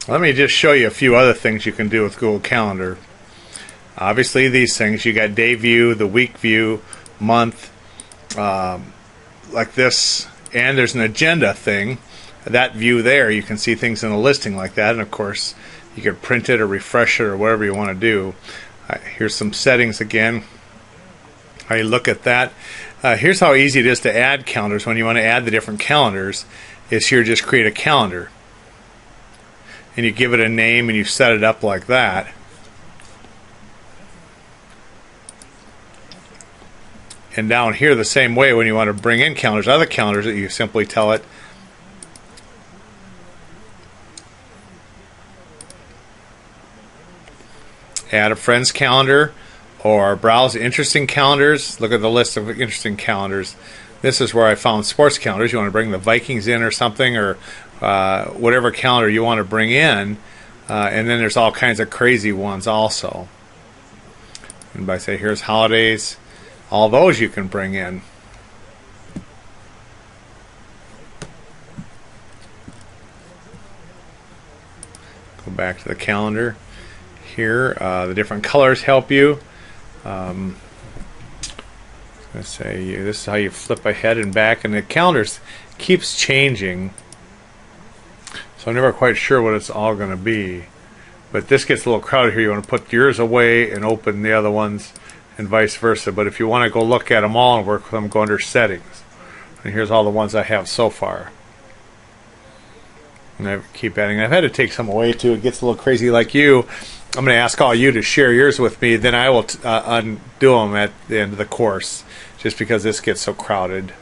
Let me just show you a few other things you can do with Google Calendar. Obviously these things, you got day view, the week view, month, like this, and there's an agenda thing. That view there, you can see things in a listing like that, and of course you could print it or refresh it or whatever you want to do. Here's some settings again. How you look at that. Here's how easy it is to add calendars. When you want to add the different calendars, is here just create a calendar. And you give it a name and you set it up like that. And down here the same way, when you want to bring in calendars, other calendars, that you simply tell it add a friend's calendar, or browse interesting calendars. Look at the list of interesting calendars. This is where I found sports calendars. You want to bring the Vikings in or something, or whatever calendar you want to bring in. And then there's all kinds of crazy ones also. And by say here's holidays, all those you can bring in. Go back to the calendar. Here, the different colors help you. Let's say this is how you flip ahead and back, and the calendars keeps changing. So I'm never quite sure what it's all going to be. But this gets a little crowded here. You want to put yours away and open the other ones, and vice versa. But if you want to go look at them all and work with them, go under settings. And here's all the ones I have so far. And I keep adding. I've had to take some away too. It gets a little crazy like you. I'm going to ask all you to share yours with me. Then I will undo them at the end of the course, just because this gets so crowded.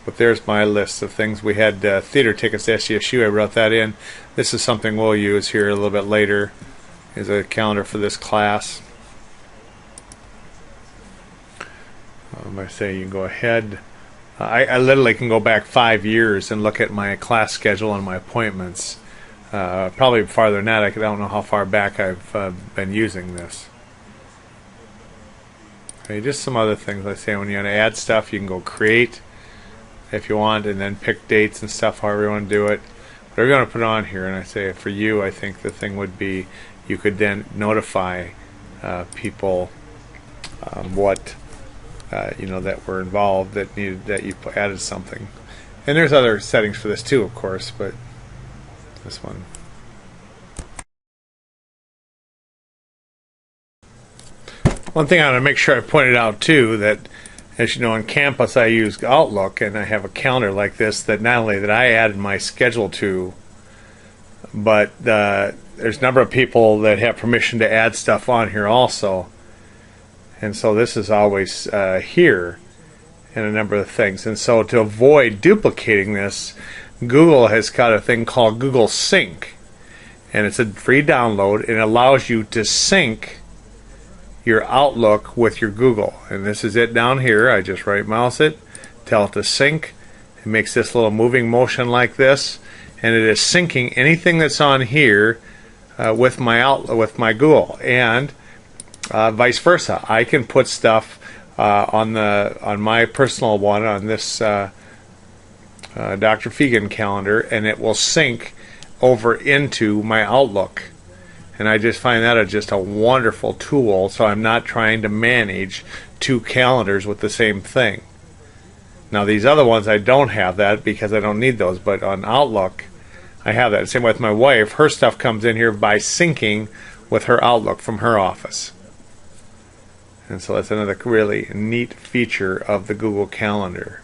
But there's my list of things. We had theater tickets to SCSU. I wrote that in. This is something we'll use here a little bit later. Here's a calendar for this class. I say you can go ahead. I literally can go back 5 years and look at my class schedule and my appointments. Probably farther than that. I don't know how far back I've been using this. Okay, just some other things. I say when you want to add stuff, you can go create if you want, and then pick dates and stuff, however you want to do it. Whatever you want to put on here, and I say for you, I think the thing would be you could then notify people what that were involved, that needed, that you added something. And there's other settings for this too, of course, but this one. One thing I want to make sure I pointed out too, that as you know, on campus I use Outlook, and I have a calendar like this that not only that I added my schedule to, but there's a number of people that have permission to add stuff on here also. And so this is always here in a number of things. And so to avoid duplicating this, Google has got a thing called Google Sync. And it's a free download, and it allows you to sync your Outlook with your Google. And this is it down here. I just right mouse it, tell it to sync. It makes this little moving motion like this, and it is syncing anything that's on here with my with my Google, and vice versa. I can put stuff on my personal one, on this Dr. Fegan calendar, and it will sync over into my Outlook. And I just find that just a wonderful tool, so I'm not trying to manage two calendars with the same thing. Now these other ones I don't have that because I don't need those, but on Outlook I have that. Same with my wife. Her stuff comes in here by syncing with her Outlook from her office. And so that's another really neat feature of the Google Calendar.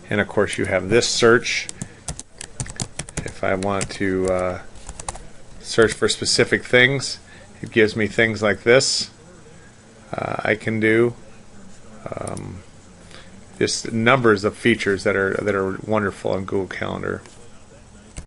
And of course you have this search. If I want to search for specific things, it gives me things like this. I can do just numbers of features that are wonderful in Google Calendar.